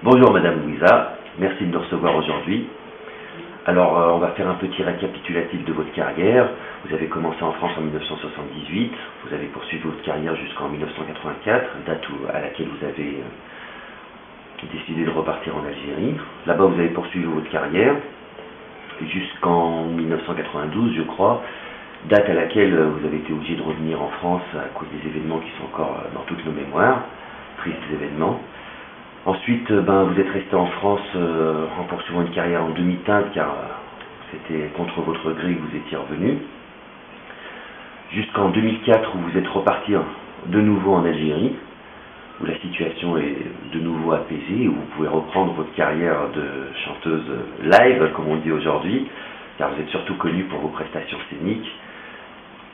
Bonjour Madame Louisa, merci de nous recevoir aujourd'hui. Alors on va faire un petit récapitulatif de votre carrière. Vous avez commencé en France en 1978, vous avez poursuivi votre carrière jusqu'en 1984, date à laquelle vous avez décidé de repartir en Algérie. Là-bas vous avez poursuivi votre carrière jusqu'en 1992 je crois, date à laquelle vous avez été obligé de revenir en France à cause des événements qui sont encore dans toutes nos mémoires, tristes événements. Ensuite, vous êtes resté en France en poursuivant une carrière en demi-teinte car c'était contre votre gré que vous étiez revenu. Jusqu'en 2004 où vous êtes reparti de nouveau en Algérie, où la situation est de nouveau apaisée, où vous pouvez reprendre votre carrière de chanteuse live, comme on dit aujourd'hui, car vous êtes surtout connue pour vos prestations scéniques.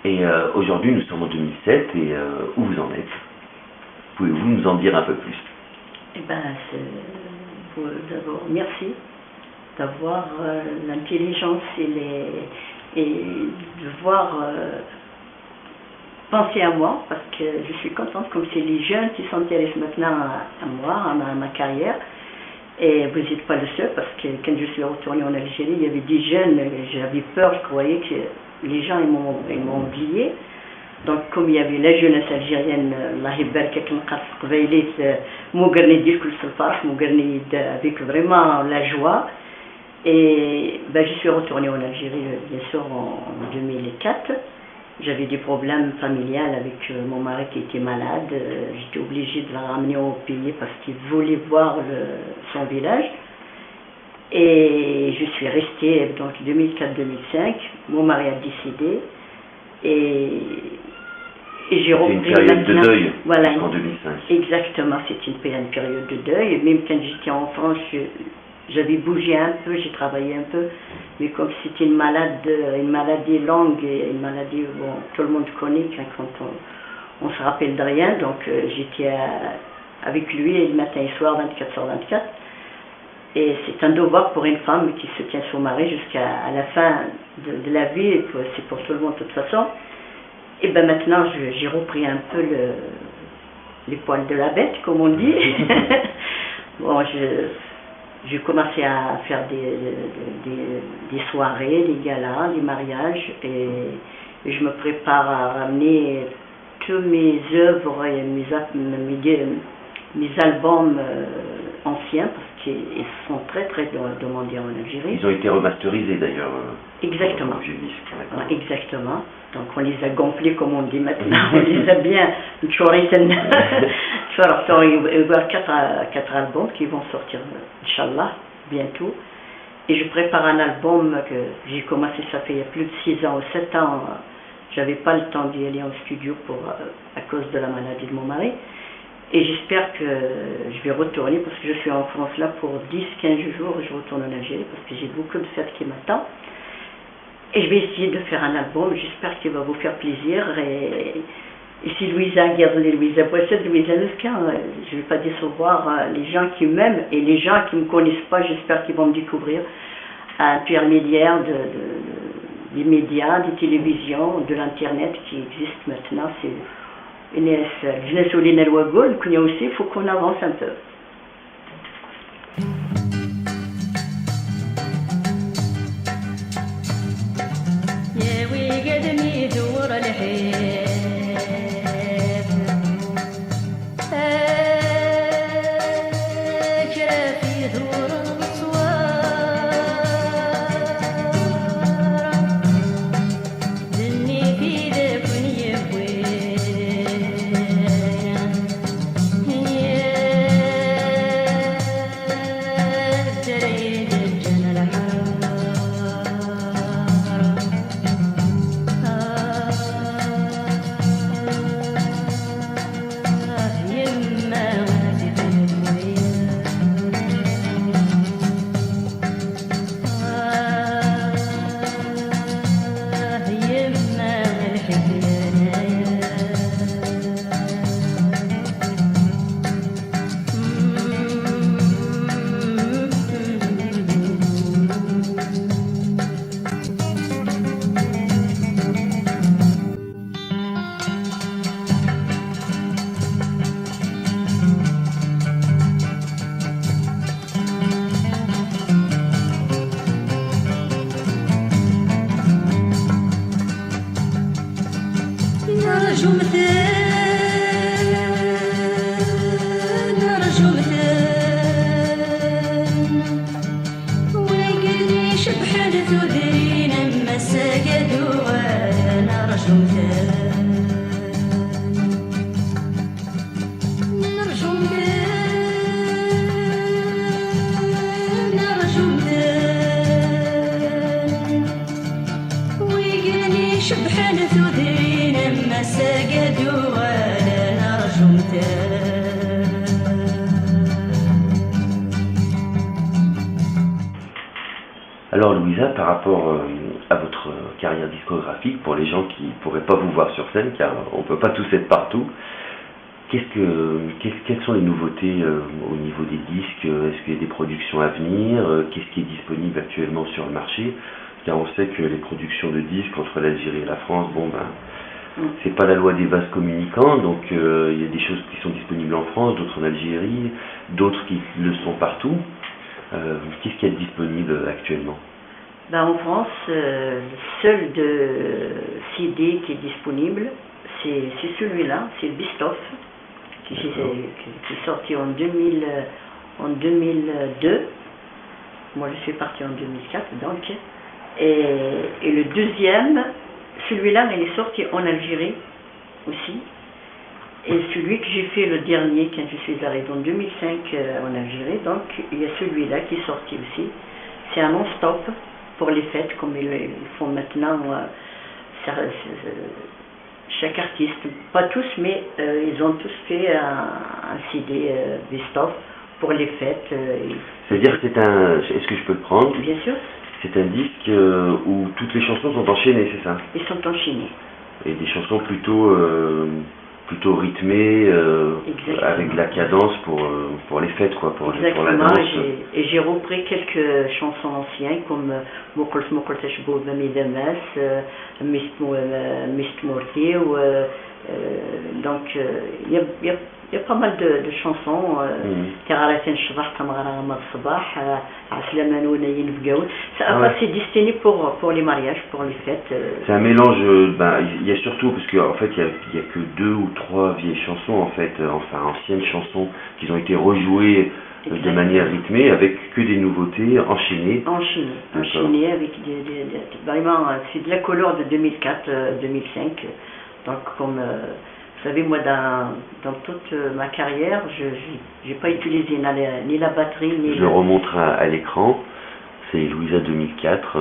Et aujourd'hui, nous sommes en 2007, et où vous en êtes? Pouvez-vous nous en dire un peu plus? D'abord, merci d'avoir l'intelligence et de voir penser à moi, parce que je suis contente comme c'est les jeunes qui s'intéressent maintenant à moi, à ma carrière. Et vous n'êtes pas le seul, parce que quand je suis retournée en Algérie, il y avait des jeunes, j'avais peur, je croyais que les gens ils m'ont oublié. Donc comme il y avait la jeunesse algérienne, Allah يبارك كنلقى في قبيلات مقرني ديال كل الفرح مقرني avec vraiment la joie. Et je suis retournée en Algérie bien sûr en 2004. J'avais des problèmes familiales avec mon mari qui était malade. J'étais obligée de la ramener au pays parce qu'il voulait voir son village. Et je suis restée donc 2004-2005. Mon mari a décédé. Et j'ai repris une période de deuil, voilà, en 2005. Exactement, c'était une période de deuil. Et même quand j'étais en France, j'avais bougé un peu, j'ai travaillé un peu. Mais comme c'était une maladie longue, et une maladie, bon, tout le monde connaît quand on se rappelle de rien. Donc j'étais avec lui le matin et soir, 24h24. Et c'est un devoir pour une femme qui se tient son mari jusqu'à la fin de la vie, et c'est pour tout le monde de toute façon. Et maintenant j'ai repris un peu les poils de la bête, comme on dit. Bon, j'ai commencé à faire des soirées, des galas, des mariages, et je me prépare à ramener tous mes œuvres et mes albums anciens, parce qu'ils sont très très demandés en Algérie. Ils ont été remasterisés d'ailleurs. Exactement. Exactement. Donc on les a gonflés comme on dit maintenant, on les a bien tchorés. Il y aura 4 albums qui vont sortir, Inch'Allah, bientôt. Et je prépare un album que j'ai commencé, ça fait il y a plus de 6 ans ou 7 ans. J'avais pas le temps d'y aller en studio à cause de la maladie de mon mari. Et j'espère que je vais retourner, parce que je suis en France là pour 10-15 jours, je retourne en Algérie parce que j'ai beaucoup de fêtes qui m'attendent. Et je vais essayer de faire un album, j'espère qu'il va vous faire plaisir. Et si Louisa regarde les Louisa Boissette, Louisa Lusquin, je ne vais pas décevoir les gens qui m'aiment, et les gens qui ne me connaissent pas, j'espère qu'ils vont me découvrir à intermédiaire des médias, des télévisions, de l'internet qui existe maintenant. C'est الناس ولينا الوغول كنا aussi, il faut qu'on avance un peu. يا ويقدني دور الحياة Alors Louisa, par rapport à votre carrière discographique, pour les gens qui ne pourraient pas vous voir sur scène, car on ne peut pas tous être partout, quelles sont les nouveautés au niveau des disques? Est-ce qu'il y a des productions à venir? Qu'est-ce qui est disponible actuellement sur le marché? Car on sait que les productions de disques entre l'Algérie et la France, bon ben, c'est pas la loi des vases communicants, donc il y a des choses qui sont disponibles en France, d'autres en Algérie, d'autres qui le sont partout. Qu'est-ce qu'il y a de disponible actuellement? Ben, en France, le seul CD qui est disponible, c'est celui-là, c'est le Best-of, qui est sorti en 2002. Moi, je suis partie en 2004, donc. Et le deuxième, celui-là, il est sorti en Algérie aussi. Et celui que j'ai fait le dernier, quand je suis arrivée en 2005 en Algérie, donc il y a celui-là qui est sorti aussi. C'est un non-stop pour les fêtes, comme ils font maintenant. Chaque artiste, pas tous, mais ils ont tous fait un CD best-of pour les fêtes. C'est-à-dire que est-ce que je peux le prendre? Bien sûr. C'est un disque où toutes les chansons sont enchaînées, c'est ça? Ils sont enchaînés. Et des chansons plutôt rythmées, avec de la cadence pour les fêtes, quoi, pour la danse. Et j'ai repris quelques chansons anciennes comme Mokoltesh Bouba Midamas, Mist Mourti, donc il y a pas mal de chansons. C'est destiné pour les mariages, pour les fêtes. C'est un mélange, il y a surtout, parce qu'en fait il y a que 2 ou 3 vieilles chansons, en fait, enfin anciennes chansons qui ont été rejouées de manière rythmée avec que des nouveautés enchaînées. Enchaînées avec vraiment, c'est de la couleur de 2004-2005. Donc comme vous savez, moi, dans toute ma carrière, je n'ai pas utilisé ni la batterie, ni... Je le remontre à l'écran. C'est Louisa 2004,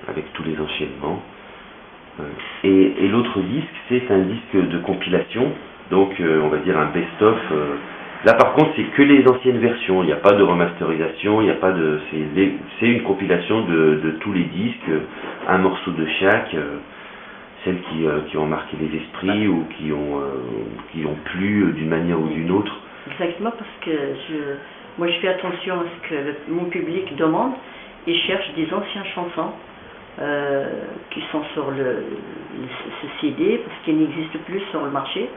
avec tous les enchaînements. Et l'autre disque, c'est un disque de compilation. Donc, on va dire un best-of. Là, par contre, c'est que les anciennes versions. Il n'y a pas de remasterisation, il n'y a pas de... C'est une compilation de tous les disques, un morceau de chaque... celles qui ont marqué les esprits ou qui ont plu d'une manière ou d'une autre. Exactement, parce que moi je fais attention à ce que mon public demande et cherche des anciennes chansons qui sont sur ce CD, parce qu'ils n'existent plus sur le marché.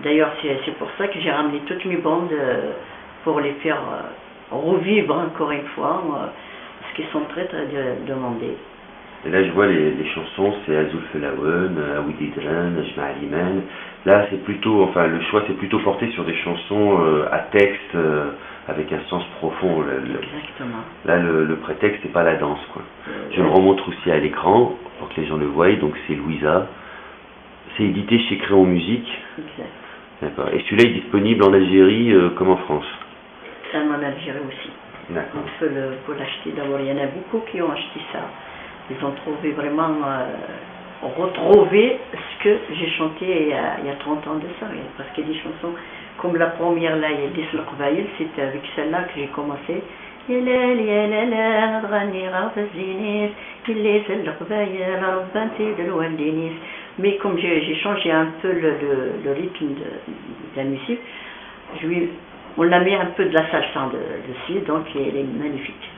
D'ailleurs, c'est pour ça que j'ai ramené toutes mes bandes pour les faire revivre encore une fois, parce qu'ils sont très très demandés. Et là, je vois les chansons, c'est Azul Felawen, Awididran, Jma'aliman. Là, c'est plutôt, enfin, le choix, c'est plutôt porté sur des chansons à texte, avec un sens profond. Exactement. Là, le prétexte, c'est pas la danse, quoi. Je le remontre aussi à l'écran, pour que les gens le voient. Donc, c'est Louisa. C'est édité chez Créon Musique. Exact. D'accord. Et celui-là est disponible en Algérie comme en France? En Algérie aussi. D'accord. On peut l'acheter d'abord. Il y en a beaucoup qui ont acheté ça. Ils ont trouvé vraiment, retrouvé ce que j'ai chanté il y a 30 ans de ça. Parce qu'il y a des chansons, comme la première là, il y a des Slokvaïl, c'était avec celle-là que j'ai commencé. Mais comme j'ai changé un peu le rythme de la musique, on a mis un peu de la salsa dessus, donc elle est magnifique.